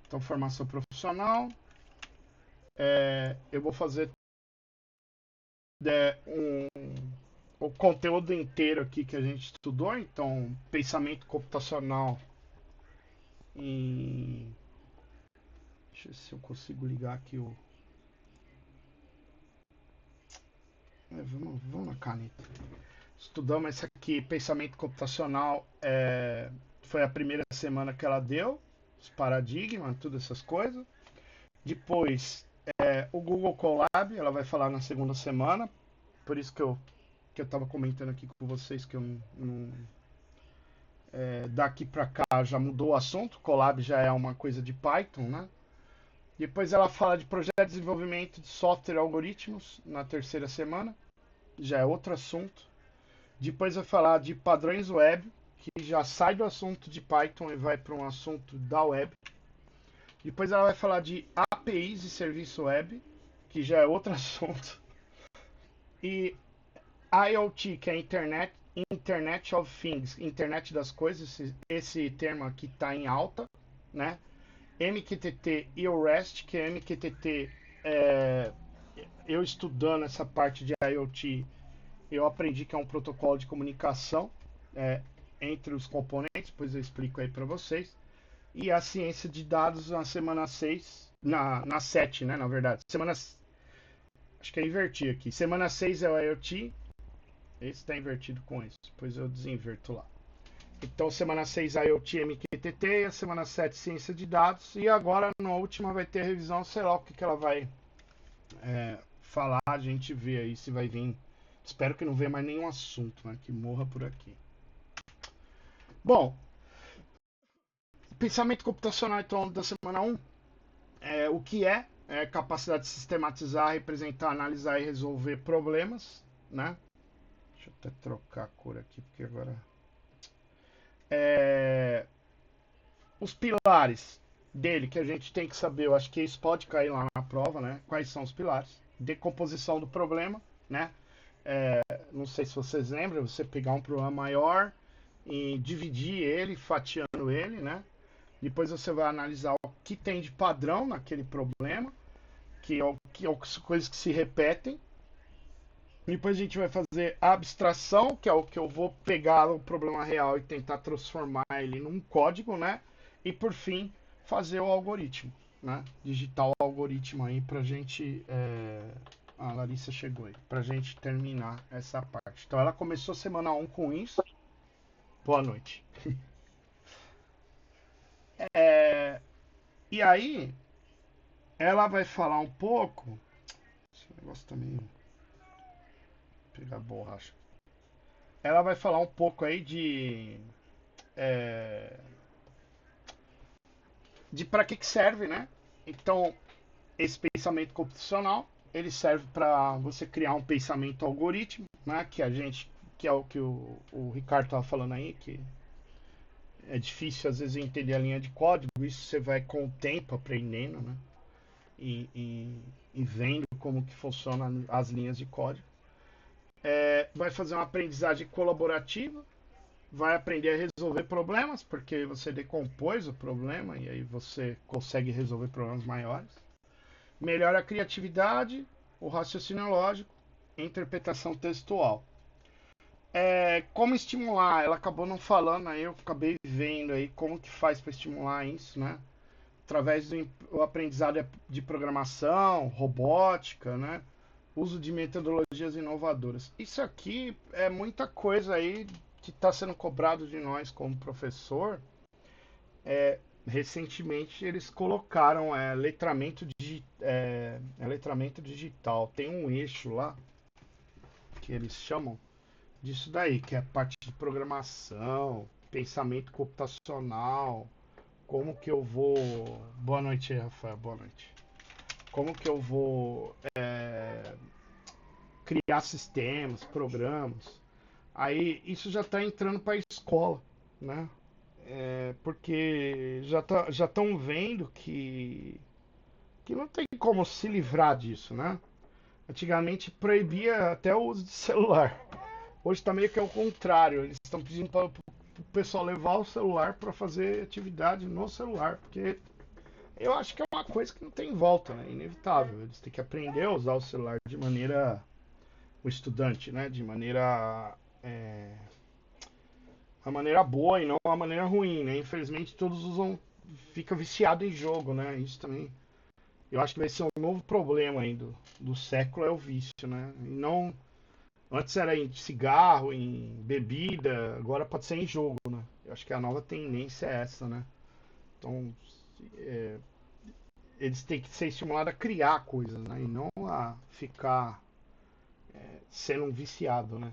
Então, formação profissional. Eu vou fazer o conteúdo inteiro aqui que a gente estudou. Então, pensamento computacional em... Deixa eu ver se eu consigo ligar aqui o... vamos na caneta. Estudamos esse aqui, pensamento computacional. Foi a primeira semana que ela deu, os paradigmas, todas essas coisas. Depois, o Google Colab, ela vai falar na segunda semana. Por isso que eu estava comentando aqui com vocês que eu não daqui para cá já mudou o assunto. Colab já é uma coisa de Python, né? Depois ela fala de projeto de desenvolvimento de software e algoritmos na terceira semana. Já é outro assunto. Depois vai falar de padrões web, que já sai do assunto de Python e vai para um assunto da web. Depois ela vai falar de APIs e serviço web, que já é outro assunto. E IoT, que é Internet of Things, Internet das Coisas, esse termo aqui está em alta, né? MQTT e o REST, que é MQTT, eu estudando essa parte de IoT, eu aprendi que é um protocolo de comunicação entre os componentes, depois eu explico aí para vocês. E a ciência de dados na semana 6, na 7, né, na verdade. Acho que é inverti aqui. Semana 6 é o IoT, esse está invertido com isso, depois eu desinverto lá. Então, semana 6 IoT MQTT, a semana 7 ciência de dados, e agora na última vai ter a revisão, sei lá o que ela vai falar, a gente vê aí se vai vir. Espero que não venha mais nenhum assunto, né, que morra por aqui. Bom, pensamento computacional então da semana 1, o que é capacidade de sistematizar, representar, analisar e resolver problemas, né? Deixa eu até trocar a cor aqui, porque agora... os pilares dele que a gente tem que saber, eu acho que isso pode cair lá na prova, né? Quais são os pilares? Decomposição do problema, né? Não sei se vocês lembram, você pegar um problema maior e dividir ele, fatiando ele, né? Depois você vai analisar o que tem de padrão naquele problema, que é coisas que se repetem. Depois a gente vai fazer a abstração, que é o que eu vou pegar o problema real e tentar transformar ele num código, né? E por fim, fazer o algoritmo, né? Digitar o algoritmo aí pra gente... A Larissa chegou aí, pra gente terminar essa parte. Então ela começou semana 1 com isso. Boa noite. E aí, ela vai falar um pouco... Esse negócio também... Vou pegar a borracha. Ela vai falar um pouco aí de para que serve, né? Então, esse pensamento computacional, ele serve para você criar um pensamento algoritmo, né? Que é o que o Ricardo estava falando aí, que é difícil às vezes entender a linha de código. Isso você vai com o tempo aprendendo, né? E vendo como que funcionam as linhas de código. Vai fazer uma aprendizagem colaborativa, vai aprender a resolver problemas, porque você decompôs o problema e aí você consegue resolver problemas maiores. Melhora a criatividade, o raciocínio lógico, a interpretação textual. Como estimular? Ela acabou não falando, aí eu acabei vendo aí como que faz para estimular isso, né? Através do aprendizado de programação, robótica, né? Uso de metodologias inovadoras. Isso aqui é muita coisa aí que está sendo cobrado de nós como professor. Recentemente eles colocaram letramento digital. Tem um eixo lá que eles chamam disso daí, que é a parte de programação, pensamento computacional, como que eu vou... Boa noite, Rafael, boa noite. Como que eu vou criar sistemas, programas. Aí isso já está entrando para a escola, né? Porque já estão vendo que não tem como se livrar disso, né? Antigamente proibia até o uso de celular. Hoje está meio que ao contrário. Eles estão pedindo para o pessoal levar o celular para fazer atividade no celular, porque Eu acho que é uma coisa que não tem volta, né? Inevitável. Eles têm que aprender a usar o celular de maneira, o estudante, né? De maneira, é, a maneira boa e não a maneira ruim, né? Infelizmente todos usam, fica viciado em jogo, né? Isso também. Eu acho que vai ser um novo problema aí do século é o vício, né? E não, antes era em cigarro, em bebida, agora pode ser em jogo, né? Eu acho que a nova tendência é essa, né? Então, é, eles têm que ser estimulados a criar coisas, né? E não a ficar sendo um viciado, né?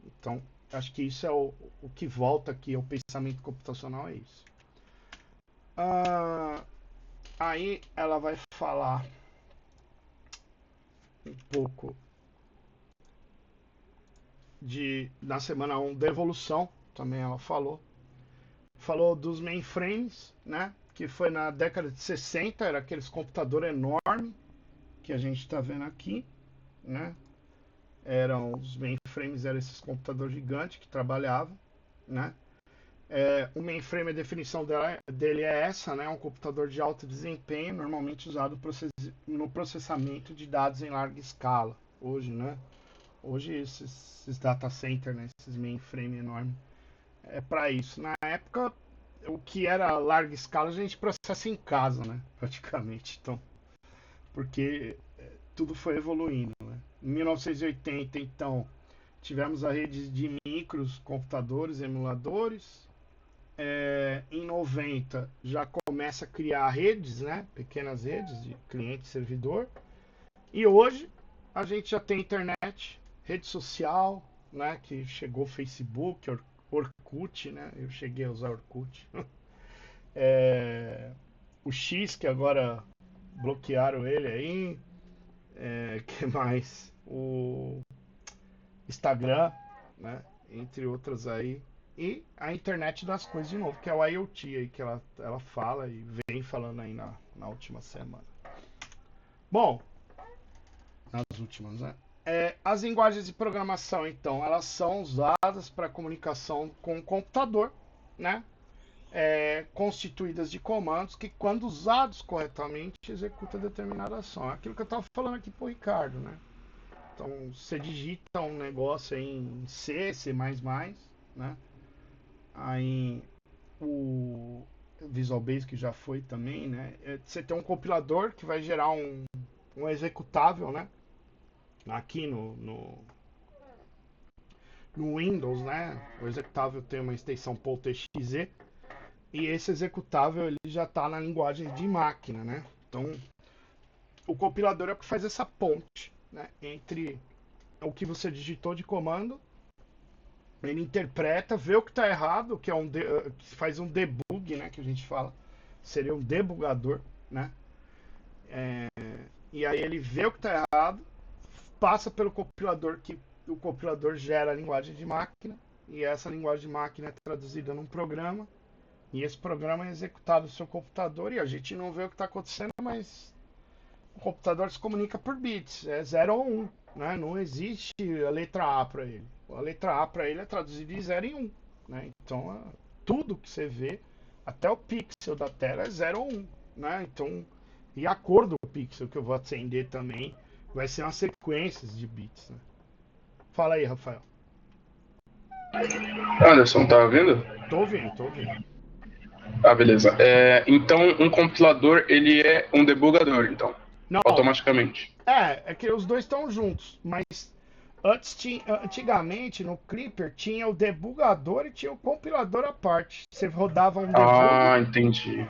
Então, acho que isso é o que volta aqui ao pensamento computacional, é isso. Ah, aí ela vai falar um pouco na semana 1 da evolução, também ela falou. Falou dos mainframes, né? Que foi na década de 60, era aqueles computadores enormes que a gente está vendo aqui, né? Eram os mainframes, eram esses computadores gigantes que trabalhavam, né? O mainframe, a definição dele é essa, né? Um computador de alto desempenho, normalmente usado no processamento de dados em larga escala. Hoje, né? Hoje esses data centers, né? Esses mainframe enormes, é para isso. Na época, o que era larga escala a gente processa em casa, né? Praticamente. Então, porque tudo foi evoluindo, né? Em 1980, então, tivemos a rede de micros, computadores, emuladores. Em 90 já começa a criar redes, né? Pequenas redes de cliente e servidor. E hoje a gente já tem internet, rede social, né? Que chegou Facebook, Orkut, né? Eu cheguei a usar Orkut. O X, que agora bloquearam ele aí. Que mais? O Instagram, né? Entre outras aí. E a internet das coisas de novo, que é o IoT aí que ela fala e vem falando aí na última semana. Bom, nas últimas, né? As linguagens de programação, então, elas são usadas para comunicação com o computador, né? Constituídas de comandos que, quando usados corretamente, executam determinada ação. É aquilo que eu estava falando aqui pro Ricardo, né? Então, você digita um negócio em C, C++, né? Aí o Visual Basic já foi também, né? Você tem um compilador que vai gerar um executável, né? Aqui no Windows, né? O executável tem uma extensão POL.txt e esse executável ele já está na linguagem de máquina, né? Então, o compilador é o que faz essa ponte, né? Entre o que você digitou de comando, ele interpreta, vê o que está errado, que é que faz um debug, né? Que a gente fala, seria um debugador, né? E aí ele vê o que está errado, passa pelo compilador, que o compilador gera a linguagem de máquina, e essa linguagem de máquina é traduzida num programa, e esse programa é executado no seu computador, e a gente não vê o que está acontecendo, mas o computador se comunica por bits, é 0 ou 1, né? Não existe a letra A para ele. A letra A para ele é traduzida de 0 em 1, né? Então, tudo que você vê, até o pixel da tela é 0 ou 1, né? Então, e a cor do pixel que eu vou acender também vai ser uma sequência de bits, né? Fala aí, Rafael. Anderson, tá ouvindo? Tô ouvindo, tô ouvindo. Ah, beleza. Então, um compilador, ele é um debugador, então, Não, automaticamente. é que os dois estão juntos, mas antigamente no Clipper tinha o debugador e tinha o compilador à parte. Você rodava um debug, Ah, entendi.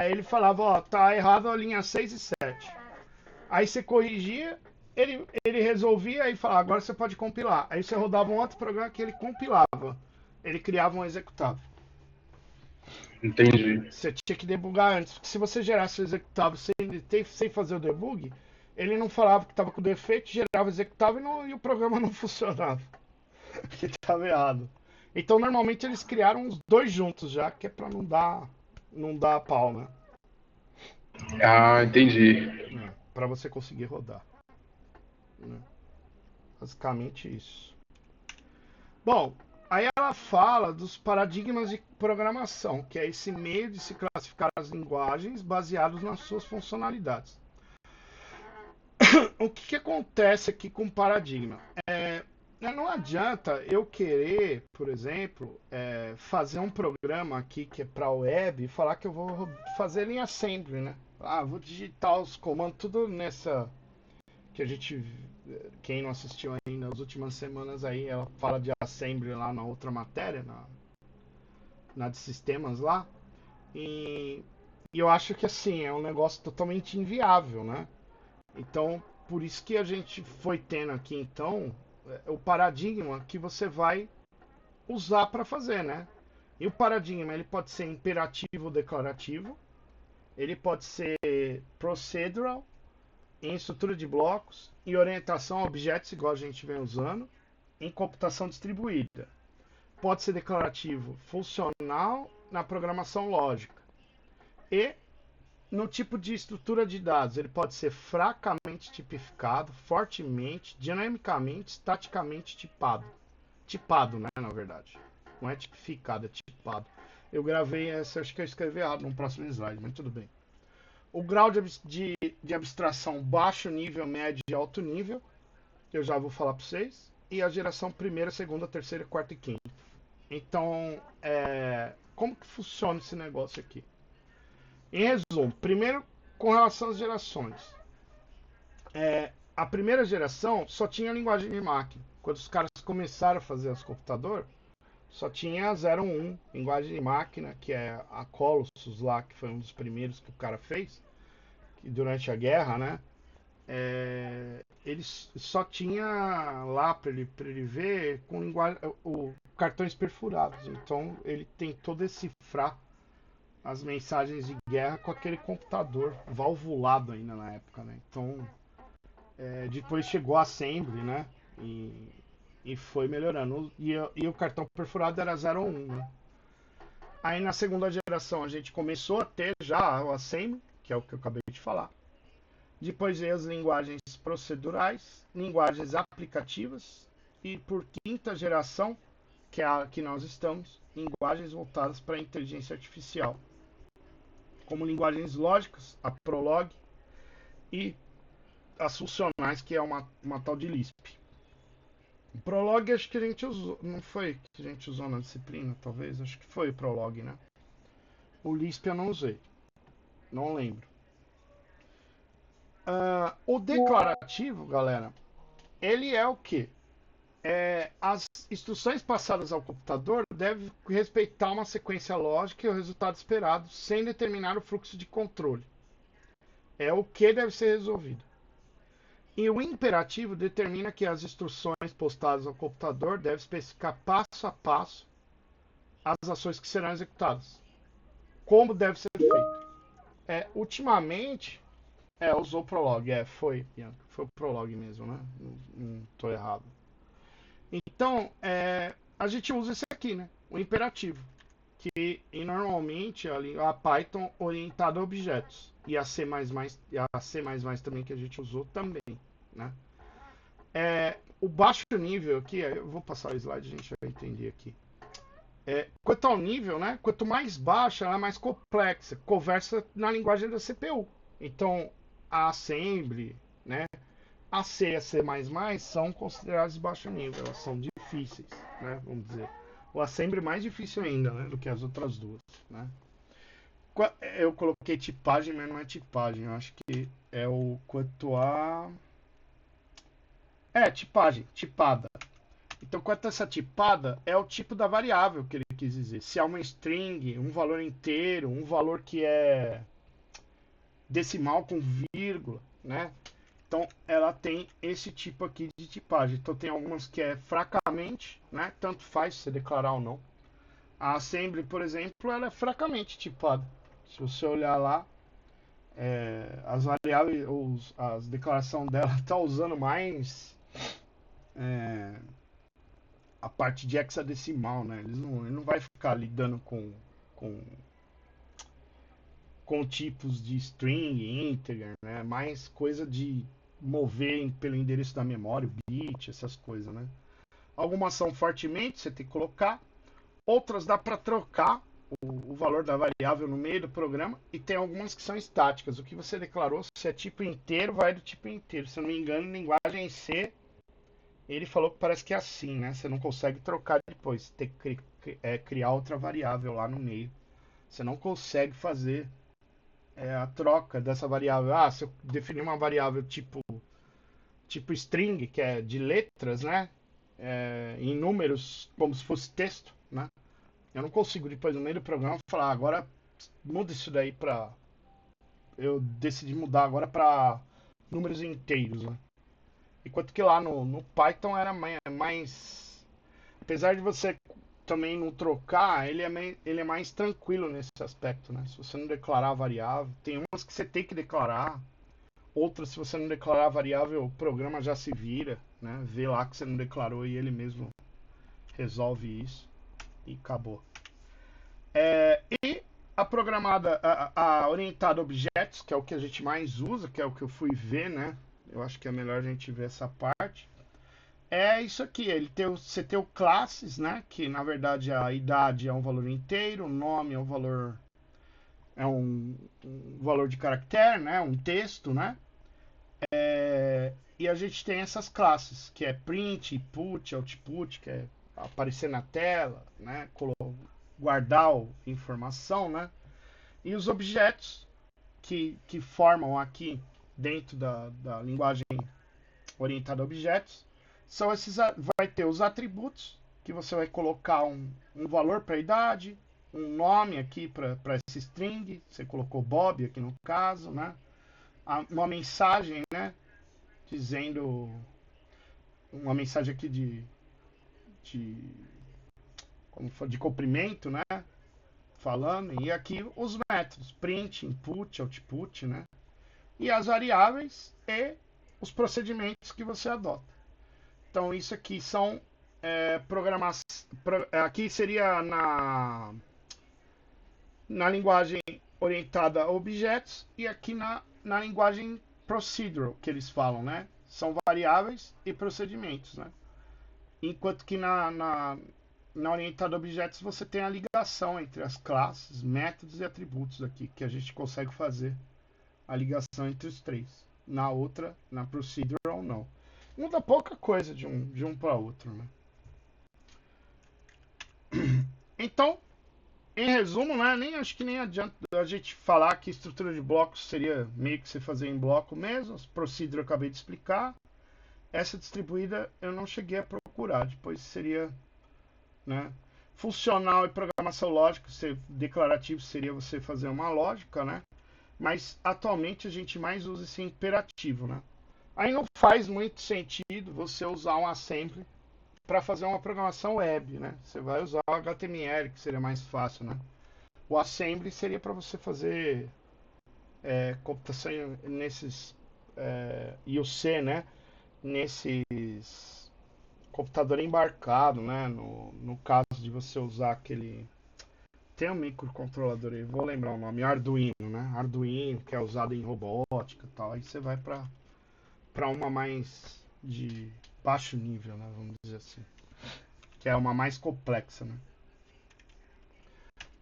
ele falava, ó, tá errado a linha 6 e 7. Aí você corrigia, ele resolvia e falava, agora você pode compilar. Aí você rodava um outro programa que ele compilava. Ele criava um executável. Entendi. Você tinha que debugar antes, porque se você gerasse o executável sem fazer o debug, ele não falava que estava com defeito, gerava o executável e o programa não funcionava. Que estava errado. Então normalmente eles criaram os dois juntos já, que é para não dar pau, né? Ah, entendi. Para você conseguir rodar, né? Basicamente isso. Bom, Aí ela fala dos paradigmas de programação, que é esse meio de se classificar as linguagens baseados nas suas funcionalidades. O que acontece aqui com o paradigma? Não adianta eu querer, por exemplo, fazer um programa aqui que é para web e falar que eu vou fazer em assembly, né? Vou digitar os comandos tudo nessa que a gente, quem não assistiu ainda nas últimas semanas aí, ela fala de assembly lá na outra matéria, na de sistemas lá. E eu acho que assim, é um negócio totalmente inviável, né? Então, por isso que a gente foi tendo aqui então o paradigma que você vai usar para fazer, né? E o paradigma ele pode ser imperativo ou declarativo, ele pode ser procedural, em estrutura de blocos, em orientação a objetos, igual a gente vem usando, em computação distribuída. Pode ser declarativo funcional na programação lógica. E no tipo de estrutura de dados, ele pode ser fracamente tipificado, fortemente, dinamicamente, estaticamente tipado. Tipado, né, na verdade. Não é tipificado, é tipado. Eu gravei essa, acho que eu escrevi errado no próximo slide, mas tudo bem. O grau de abstração baixo nível, médio e alto nível, eu já vou falar para vocês. E a geração primeira, segunda, terceira, quarta e quinta. Então, como que funciona esse negócio aqui? Em resumo, primeiro com relação às gerações. A primeira geração só tinha linguagem de máquina. Quando os caras começaram a fazer os computadores, só tinha 01, linguagem de máquina, que é a Colossus lá, que foi um dos primeiros que o cara fez, que durante a guerra, né? Ele só tinha lá para ele ver com linguagem, cartões perfurados. Então ele tentou decifrar as mensagens de guerra com aquele computador valvulado ainda na época, né? Então depois chegou a Assembly, né? E foi melhorando. E o cartão perfurado era 01, né? Aí na segunda geração a gente começou a ter já o Assembly, que é o que eu acabei de falar. Depois veio as linguagens procedurais, linguagens aplicativas e por quinta geração, que é a que nós estamos, linguagens voltadas para a inteligência artificial, como linguagens lógicas, a Prolog e as funcionais, que é uma tal de Lisp. O Prolog acho que a gente usou, não foi que a gente usou na disciplina, talvez, acho que foi o Prolog, né? O Lisp eu não usei, não lembro. O declarativo, galera, ele é o que? As instruções passadas ao computador devem respeitar uma sequência lógica e o resultado esperado, sem determinar o fluxo de controle. É o que deve ser resolvido. E o imperativo determina que as instruções postadas ao computador devem especificar passo a passo as ações que serão executadas. Como deve ser feito. Ultimamente, usou o Prolog. Foi o Prolog mesmo, né? Não estou errado. Então, a gente usa esse aqui, né? O imperativo. E normalmente a Python orientada a objetos. E a C++, também que a gente usou também, né? O baixo nível aqui, eu vou passar o slide, a gente vai entender aqui. Quanto ao nível, né? Quanto mais baixa, ela é mais complexa. Conversa na linguagem da CPU. Então, a Assembly, né? A C e a C++ são consideradas de baixo nível, elas são difíceis, né? Vamos dizer. O Assembly é mais difícil ainda, né? Do que as outras duas, né? Eu coloquei tipagem, mas não é tipagem. Eu acho que é o quanto a... tipagem, tipada. Então, quanto a essa tipada, é o tipo da variável que ele quis dizer. Se é uma string, um valor inteiro, um valor que é decimal com vírgula, né? Então, ela tem esse tipo aqui de tipagem. Então, tem algumas que é fracamente, né? Tanto faz se você declarar ou não. A Assembly, por exemplo, ela é fracamente tipada. Se você olhar lá, as variáveis, as declarações dela está usando mais a parte de hexadecimal, né? Ele não vai ficar lidando com, com tipos de string, integer, né? Mais coisa de mover pelo endereço da memória, bit, essas coisas, né? Algumas são fortemente, você tem que colocar. Outras dá para trocar o valor da variável no meio do programa. E tem algumas que são estáticas. O que você declarou, se é tipo inteiro, vai do tipo inteiro. Se eu não me engano, em linguagem C, ele falou que parece que é assim, né? Você não consegue trocar depois. Tem que criar outra variável lá no meio. Você não consegue fazer a troca dessa variável. Ah, se eu definir uma variável tipo string, que é de letras, né? Em números, como se fosse texto, né? Eu não consigo depois no meio do programa falar, agora muda isso daí pra. Eu decidi mudar agora pra números inteiros, né? Enquanto que lá no Python era mais. Apesar de você também não trocar, ele é mais tranquilo nesse aspecto, né? Se você não declarar a variável, tem umas que você tem que declarar, outras se você não declarar a variável, o programa já se vira, né? Vê lá que você não declarou e ele mesmo resolve isso e acabou. E a programada, a orientada a objetos, que é o que a gente mais usa, que é o que eu fui ver, né? Eu acho que é melhor a gente ver essa parte. É isso aqui, você tem o classes, né? Que na verdade a idade é um valor inteiro, o nome é um valor de caractere, né? Um texto, né? E a gente tem essas classes, que é print, input, output, que é aparecer na tela, né? Guardar informação, né? E os objetos que formam aqui dentro da linguagem orientada a objetos são esses. Vai ter os atributos, que você vai colocar um valor para a idade, um nome aqui para esse string, você colocou Bob aqui no caso, né? Uma mensagem, né? Dizendo. Uma mensagem aqui de, de comprimento, né? Falando. E aqui os métodos: print, input, output, né? E as variáveis e os procedimentos que você adota. Então, isso aqui são programação. Aqui seria na linguagem orientada a objetos e aqui na linguagem procedural, que eles falam, né? São variáveis e procedimentos, né? Enquanto que na orientada a objetos você tem a ligação entre as classes, métodos e atributos aqui, que a gente consegue fazer a ligação entre os três. Na outra, na procedural, não. Muda pouca coisa de um para outro, né? Então, em resumo, né, acho que nem adianta a gente falar que estrutura de blocos seria meio que você fazer em bloco mesmo. Procedural eu acabei de explicar. Essa distribuída eu não cheguei a procurar. Depois seria, né, funcional e programação lógica. Declarativo seria você fazer uma lógica, né? Mas atualmente a gente mais usa esse imperativo, né? Aí não faz muito sentido você usar um assembly para fazer uma programação web, né? Você vai usar o HTML, que seria mais fácil, né? O assembly seria para você fazer computação nesses IOC, né? Nesses computador embarcado, né? No caso de você usar aquele tem um microcontrolador aí, vou lembrar o nome, Arduino, né? Arduino, que é usado em robótica e tal. Aí você vai para uma mais de baixo nível, né? Vamos dizer assim. Que é uma mais complexa, né?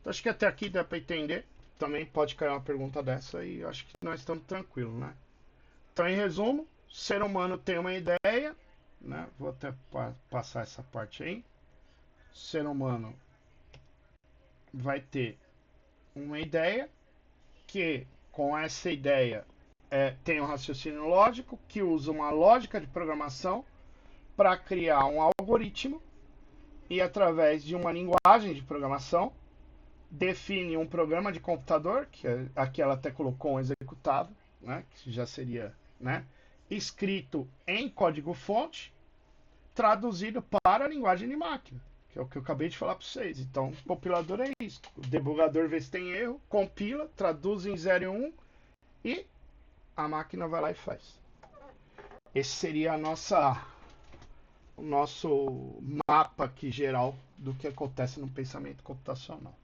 Então, acho que até aqui dá para entender. Também pode cair uma pergunta dessa e acho que nós estamos tranquilos, né? Então, em resumo, o ser humano tem uma ideia, né? Vou até passar essa parte aí. O ser humano vai ter uma ideia que, com essa ideia, tem um raciocínio lógico que usa uma lógica de programação para criar um algoritmo e, através de uma linguagem de programação, define um programa de computador, que aqui ela até colocou um executável, né, que já seria, né, escrito em código-fonte, traduzido para a linguagem de máquina, que é o que eu acabei de falar para vocês. Então, o compilador é isso. O debugador vê se tem erro, compila, traduz em 0 e 1 e a máquina vai lá e faz. Esse seria o nosso mapa aqui geral do que acontece no pensamento computacional.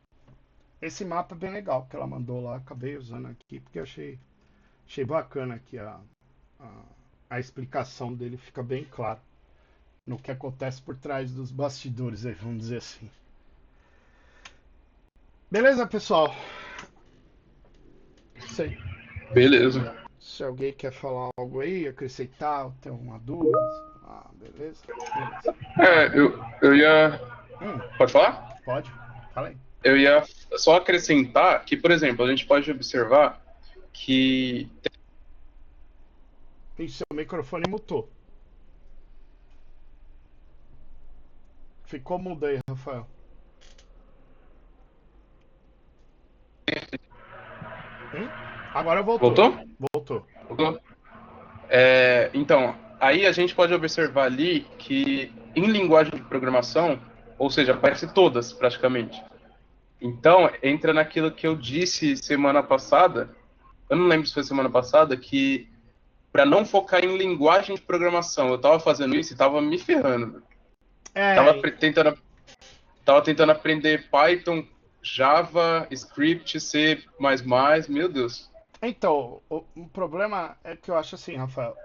Esse mapa é bem legal que ela mandou lá, acabei usando aqui porque achei bacana aqui a explicação dele, fica bem claro. no que acontece por trás dos bastidores, aí, vamos dizer assim. Beleza, pessoal? Sei. Beleza. Se alguém quer falar algo aí, acrescentar, tem alguma dúvida. Ah, beleza? Beleza. Eu ia. Hum, Pode falar? pode? Fala aí. Eu ia só acrescentar que, por exemplo, a gente pode observar que. E seu microfone mutou. Ficou mudo aí, Rafael. Hum? Agora voltou. Voltou? Voltou. Voltou? Então, aí a gente pode observar ali que em linguagem de programação, ou seja, aparece todas praticamente. Então, entra naquilo que eu disse semana passada, eu não lembro se foi semana passada, que para não focar em linguagem de programação, eu tava fazendo isso e tava me ferrando. Tava É, tentando, tava tentando aprender Python, Java, Script, C++, meu Deus. então, o problema é que eu acho assim, Rafael.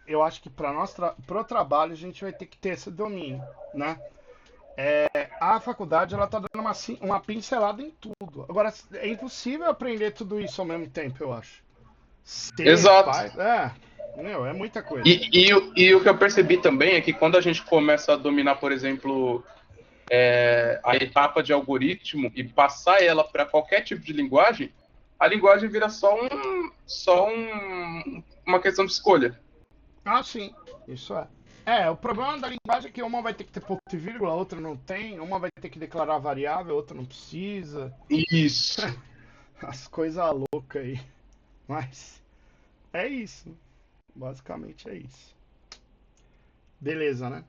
Eu acho que para nós, pro trabalho, a gente vai ter que ter esse domínio, né? A faculdade, ela tá dando uma pincelada em tudo. Agora, é impossível aprender tudo isso ao mesmo tempo, eu acho. C, Exato. pai, meu, é muita coisa. E o que eu percebi também é que quando a gente começa a dominar, por exemplo, a etapa de algoritmo e passar ela para qualquer tipo de linguagem, a linguagem vira uma questão de escolha. Ah, sim, isso é. O problema da linguagem é que uma vai ter que ter ponto e vírgula, a outra não tem, uma vai ter que declarar variável, a outra não precisa. Isso. As coisas loucas aí. Mas é isso. Basicamente é isso. Beleza, né?